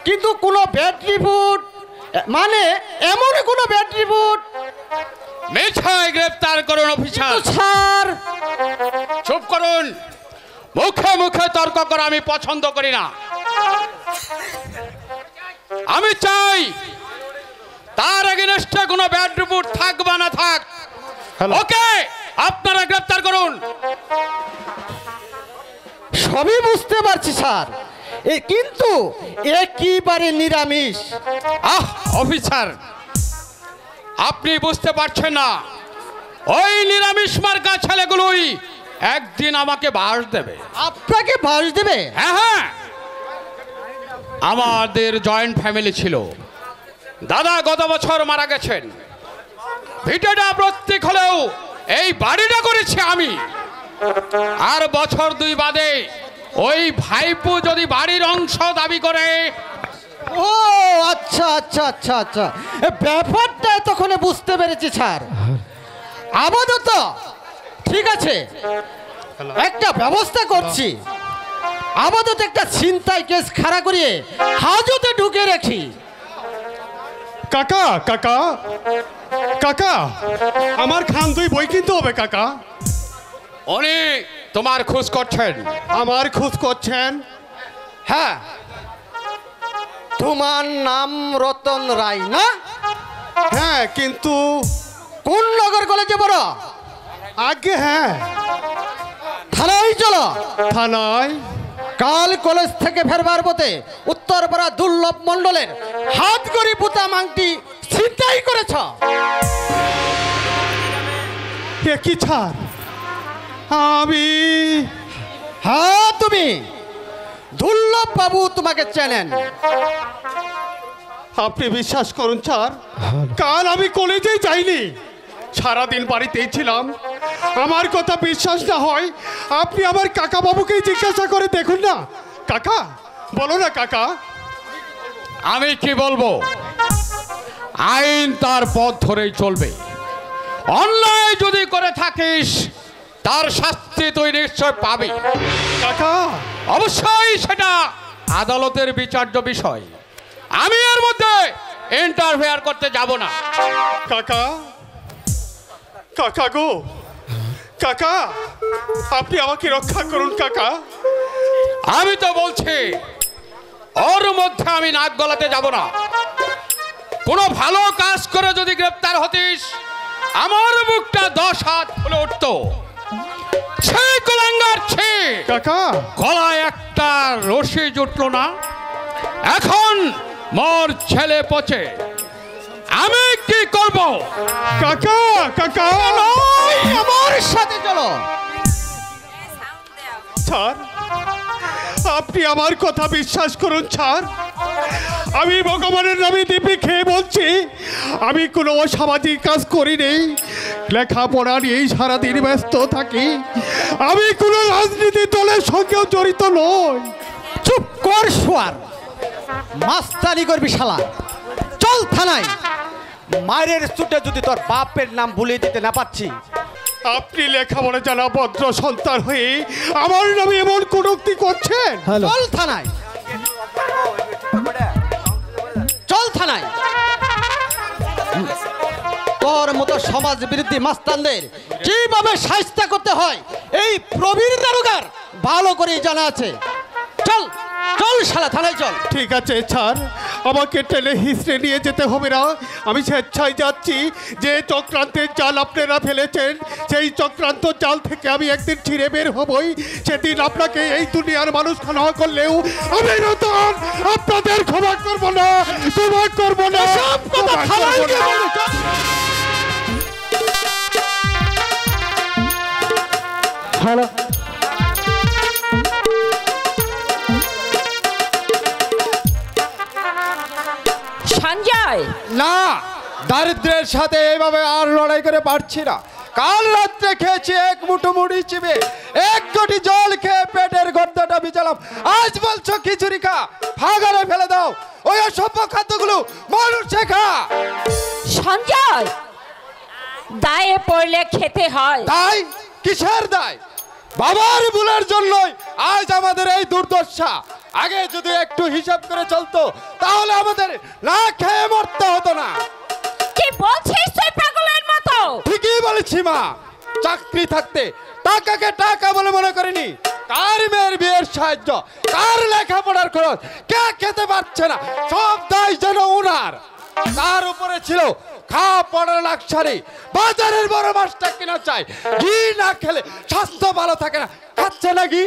কিন্তু কোনো ব্যাড রিপোর্ট, মানে এমন কোনো ব্যাড রিপোর্ট। মিছায় গ্রেফতার করুন অফিসার। স্যার চুপ করুন, মুখে মুখে তর্ক করা আমি পছন্দ করি না। আমি চাই তার এগেনস্টে কোনো ব্যাড রিপোর্ট থাক বা না থাক, ওকে আপনারা গ্রেফতার করুন। সবই বুঝতে পারছি স্যার, কিন্তু একেবারে নিরামিষ। অফিসার, আপনি বুঝতে পারছেন না, ওই নিরামিষ মার্কা ছেলেগুলোই একদিন আমাকে বাস দেবে। আপনাকে বাস দেবে? হ্যাঁ হ্যাঁ, আমাদের জয়েন্ট ফ্যামিলি ছিল। দাদা গত বছর মারা গেছেন, ভিটেটা প্রত্যেক হলেও এই বাড়িটা করেছি আমি। আর বছর 2 বাদে ওই ভাইপো যদি বাড়ির অংশ দাবি করে। ও আচ্ছা আচ্ছা আচ্ছা আচ্ছা, ব্যাপারটা তখন বুঝতে পেরেছি স্যার। আপাতত ঠিক আছে, একটা ব্যবস্থা করছি। আপাতত একটা ছিনতাই কেস খাড়া করিয়ে হাজতে ঢুকে রাখি। কাকা কাকা কাকা, আমার খান দুই বই কিনতে হবে কাকা। উনি তোমার খোঁজ করছেন? আমার খোঁজ করছেন? হ্যাঁ, তোমার নাম রতন রায় না? হ্যাঁ, কিন্তু কোন নগর কলেজে পড়ো? আগে হ্যাঁ। থানায় চলো। থানায়? কাল কলেজ থেকে ফেরবার পথে উত্তরপাড়া দুর্লভ মণ্ডলের হাত গড়ি পুতা মাংটি ছিনতাই করেছ। এ কি ছাড়? আমি? হ্যাঁ তুমি। দুর্লভ বাবু তোমাকে চেনেন। আপনি বিশ্বাস করুন স্যার, কাল আমি কলেজেই যাইনি, সারাদিন বাড়িতেই ছিলাম। আমার কথা বিশ্বাস না হয় আপনি আমার কাকা বাবুকেই জিজ্ঞাসা করে দেখুন না। কাকা বলো না কাকা। আমি কি বলবো, আইন তার পথ ধরেই চলবে। অন্যায় যদি করে থাকিস তার শাস্তি তুই নিশ্চয় পাবি। কাকা অবশ্যই সেটা আদালতের বিচার্য বিষয়, আমি এর মধ্যে ইন্টারফেয়ার করতে যাব না। কাকা কাকা গো কাকা, আপনি আমাকে রক্ষা করুন কাকা। আমি তো বলছি ওর মধ্যে আমি নাক গলাতে যাব না। কোনো ভালো কাজ করে যদি গ্রেপ্তার হতিস আমার মুখটা 10 হাত ফুলে উঠত। সেই কুলাঙ্গার ছে কাকা, গলায় একটা রশি জুটলো না, এখন মোর ছেলে পচে। আমি কি করব? কাকা কাকা আমার সাথে চলো। স্যার আপনি আমার কথা বিশ্বাস করুন স্যার, আমি ভগবানের নামে দিব্যি খেয়ে বলছি আমি কোনো অসামাজিক কাজ করিনি। লেখাপড়া নিয়েই সারাদিন ব্যস্ত থাকি। আমি কোনো রাজনীতি দলের সঙ্গেও জড়িত নই। চুপ কর শোয়ার, মাস্তানি করবি শালা। চল থানায়। মায়ের চুটে যদি তোর বাপের নাম ভুলিয়ে দিতে না পারছি। আপনি লেখাপড়া জানা ভদ্র সন্তান হয়ে আমার নামে এমন কটূক্তি করছেন? চল থানায়, চল থানায়। তোর মতো সমাজ বিরোধী মাস্তানদের কিভাবে শাস্তি করতে হয় এই প্রবীর দারোগার ভালো করেই জানা আছে। চল চল শালা, থানায় চল। ঠিক আছে স্যার, আমাকে টেনে হিসড়ে নিয়ে যেতে হবে না, আমি স্বেচ্ছায় যাচ্ছি। যে চক্রান্তের জাল আপনারা ফেলেছেন সেই চক্রান্ত জাল থেকে আমি একদিন ছিঁড়ে বের হবই। সেদিন আপনাকে এই দুনিয়ার মানুষ ক্ষমা করলেও আমি রতন আপনাদের ক্ষমা করব না, ক্ষমা করব না। সব কথা থানায় গিয়ে বলো, চল। হ্যালো, সঞ্জয়, না, দারিদ্রের সাথে এইভাবে আর লড়াই করে পারছি না। কাল রাত্রে খেয়েছি এক মুঠো মুড়ি চিবে, এক গটি জল খেয়ে পেটের গর্দাটা বিছালাম। আজ বলছো খিচুড়ি খা, ফাগারে ফেলে দাও। ওই অসভ্য খাদ্যগুলো মানুষ খা। সঞ্জয়, দায়ে পড়লে খেতে হয়। তাই কিসের দায়? বাবার ভুলের জন্যই আজ আমাদের এই দুর্দশা। আগে যদি একটু হিসাব করে চলতো তাহলে আমাদের না খেয়ে মরতে হতো না। কি বলছিস তুই পাগলের মতো? ঠিকই বলেছি মা, চাকরি থাকতে টাকাকে টাকা বলে মনে করিনি। কার মেয়ের বিয়ের সাহায্য, কার লেখাপড়ার খরচ কে খেতে পারছে না, সব দায় যেন উনার। তার উপরে ছিল খাওয়া পড়ার লাক্সারি, বাজারের বড় মাছটা কিনা চাই, ঘি না খেলে স্বাস্থ্য ভালো থাকে না। খাচ্ছে না ঘি?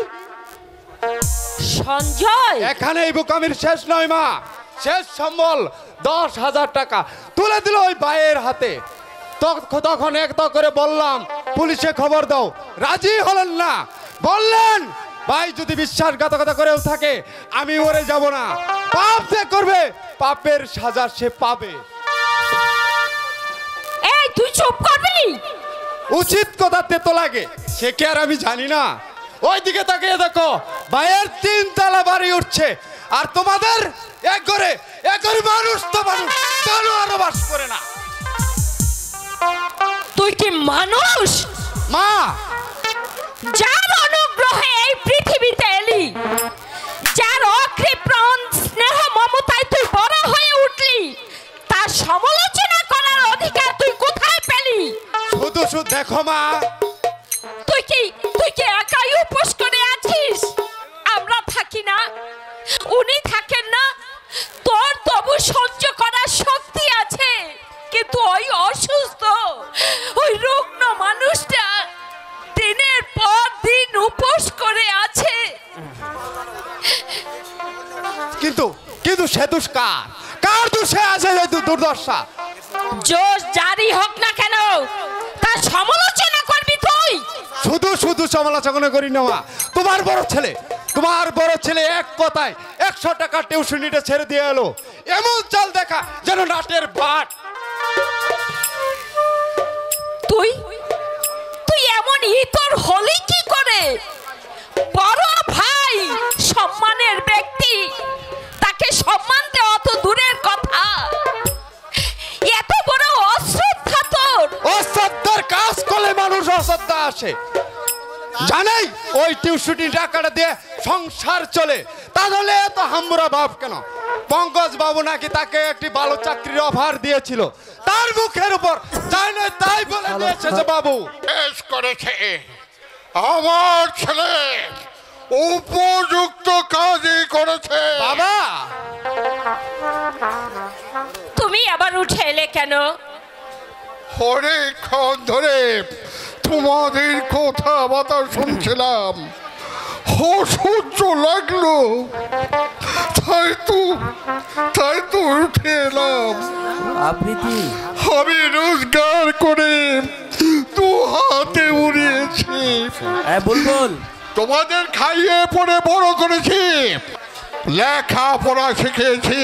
সঞ্জয়, এখানে এই বোকামির শেষ নয় মা। শেষ সম্বল 10,000 টাকা তুলে দিল ওই ভাইয়ের হাতে। তখন এক করে বললাম পুলিশে খবর দাও। রাজি হলেন না, বললেন ভাই যদি বিশ্বাসঘাতকতা করেও থাকে আমি মরে যাব না, পাপ যে করবে পাপের সাজা সে পাবে। এই তুই চুপ করবি? উচিত কথা তেতো লাগে সে কি আর আমি জানি না? ওইদিকে তাকিয়ে দেখো, ভাইয়ের 3 তলা বাড়ি উঠছে, আর তোমাদের এক ঘরে মানুষ তো মানুষ আরো বাস করে না। তুই কি মানুষ? মা, যার অনুগ্রহে এই পৃথিবীতে এলি, যার অকৃপণ স্নেহ মমতায় তুই বড় হয়ে উঠলি, তার সমালোচনা করার অধিকার তুই কোথায় পেলি? শুধু দেখো মা, তুই কি একাই উপোস করে আছিস? আমরা থাকি না, উনি থাকেন না, তোর তবু সহ্য করার শক্তি আছে, কিন্তু ওই অসুস্থ ওই রুগ্ন মানুষটা দিনের পর দিন উপোস করে আছে। কিন্তু সে দোষ কার দোষে আছে এই দুর্দশা? জোশ জারি হোক না কেন, তার সমালোচনা করবি তুই? শুধু সমালোচনা করি না মা, তোমার বড় ছেলে এক কথায় 100 টাকা টিউশনিটা ছেড়ে দিয়ে এলো, এমন চাল দেখা যেন নাটের বাট। তুই এমন ইতর হলি কি করে? বড় ভাই, সম্মানের ব্যক্তি, তাকে সম্মান দেওয়া তো দূরের কথা, এত বড় অশ্রদ্ধা তোর। অশ্রদ্ধার কাজ করলে মানুষ অশ্রদ্ধা আসে, জানাই ওই টিউশনি টাকাটা দিয়ে সংসার চলে, তাহলে এত হামুরা ভাব কেন? পঙ্কজ বাবু নাকি তাকে একটি ভালো চাকরির অফার দিয়েছিল, তার মুখের উপর যাই না তাই বলে দিয়েছে যে বাবু বেশ করেছে, আমার ছেলে উপযুক্ত কাজই করেছে। বাবা, তুমি আবার উঠে এলে কেন? অনেকক্ষণ ধরে তোমাদের কথাবার্তা শুনছিলাম, অসহ্য লাগলো, তাই তো উঠে এলাম। আমি রোজগার করে 2 হাতে উড়িয়েছি, বুলবুল তোমাদের খাইয়ে পড়ে বড় করেছি, লেখাপড়া শিখেছি,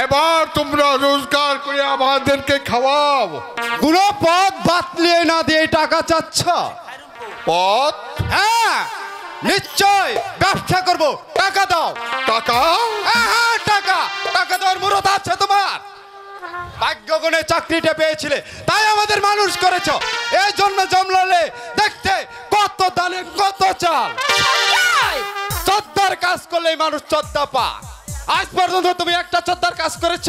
এবার তোমরা রোজগার করে আমাদেরকে খাওয়াও। কোনো পথ বাতলিয়ে না দিয়ে টাকা চাচ্ছ? পথ? হ্যাঁ নিশ্চয়, ব্যবসা করব, টাকা দাও। টাকা? হ্যাঁ টাকা দেওয়ার মুরত আছে তোমার? ভাগ্যগুণে চাকরিটা পেয়েছিলে তাই আমাদের মানুষ করেছ, এই জন্য জমলালে দেখতে কত দানে কত চাল। চদ্দার কাজ করলে মানুষ চদ্দা পা। আজ পর্যন্ত তুমি একটা চদ্দার কাজ করেছ?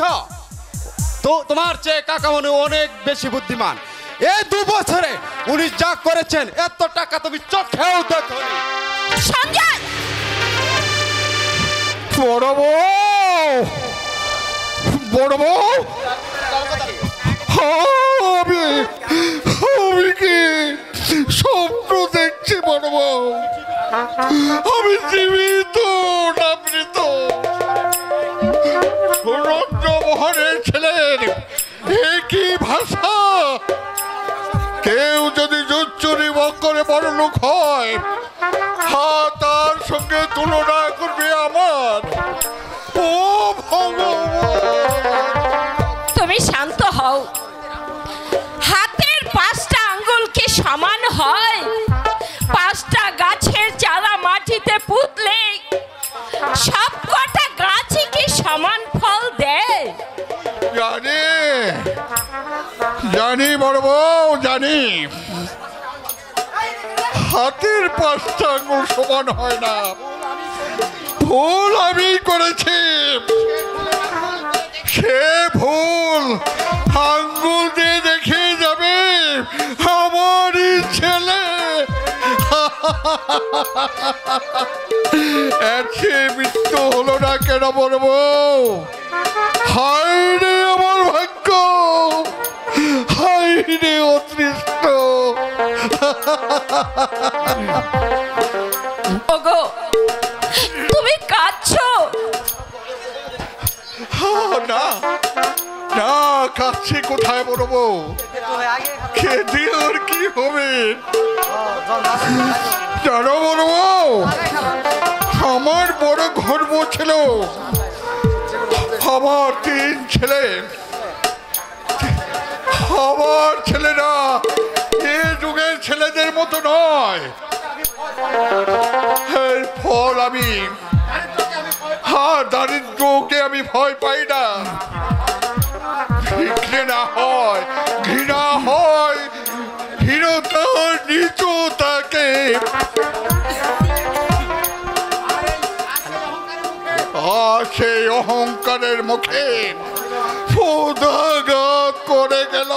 তো তোমার চেয়ে কাকামণি অনেক বেশি বুদ্ধিমান। এই 2 বছরে উনি যা করেছেন এত টাকা তুমি চোখেও দেখোনি। সঞ্জয়, বড় বউ, আমি কি স্বপ্ন দেখছি? বড় বউ, আমি জীবিত না মৃত? সুরঞ্জমোহনের ছেলের একই ভাষা, কেউ যদি জুচ্চুরি করে বড় লোক হয়, তার সঙ্গে তুলনা করবে আমার। ও ভগবান, তুমি শান্ত হও। হাতের 5টা আঙ্গুল কি সমান হয়? 5টা গাছের চারা মাটিতে পুঁতলে সব কটা গাছই কি সমান ফল দেয়? জানি বড় বউ, জানি হাতের 5টা আঙ্গুল সমান হয় না। ভুল আমি করেছি, সে ভুল আঙ্গুল দিয়ে দেখে যাবে আমারই ছেলে। একে মৃত্যু হলো না কেন বড় বউ? হায় রে আমার ভাগ্য, হায় রে অতৃষ্ট। ওগো, তুমি কাঁদছো? না, কাছে কোথায় বড় বউ? খেতে আর কি হবে জানো বলবো, আমার বড় গর্ব ছিল আমার 3 ছেলে। আমার ছেলেরা এ যুগের ছেলেদের মতো নয়। এর ফল আমি দারিদ্রকে আমি ভয় পাই না। ঘৃণা হয়, ঘৃণা হয় হীনতা, নিচুতাকে। সেই অহংকারের মুখে ফুদাঘাত করে গেল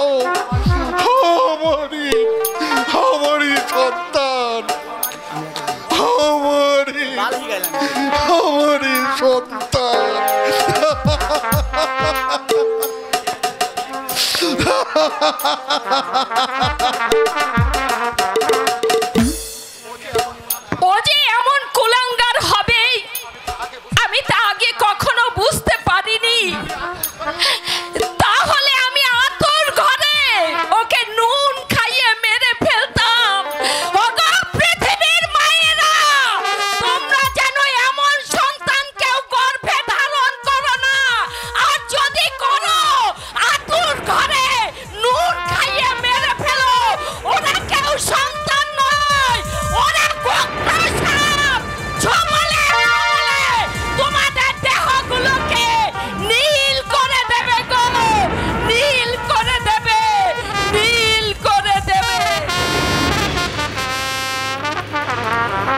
আমারই সন্তান, আমারই সন্তান।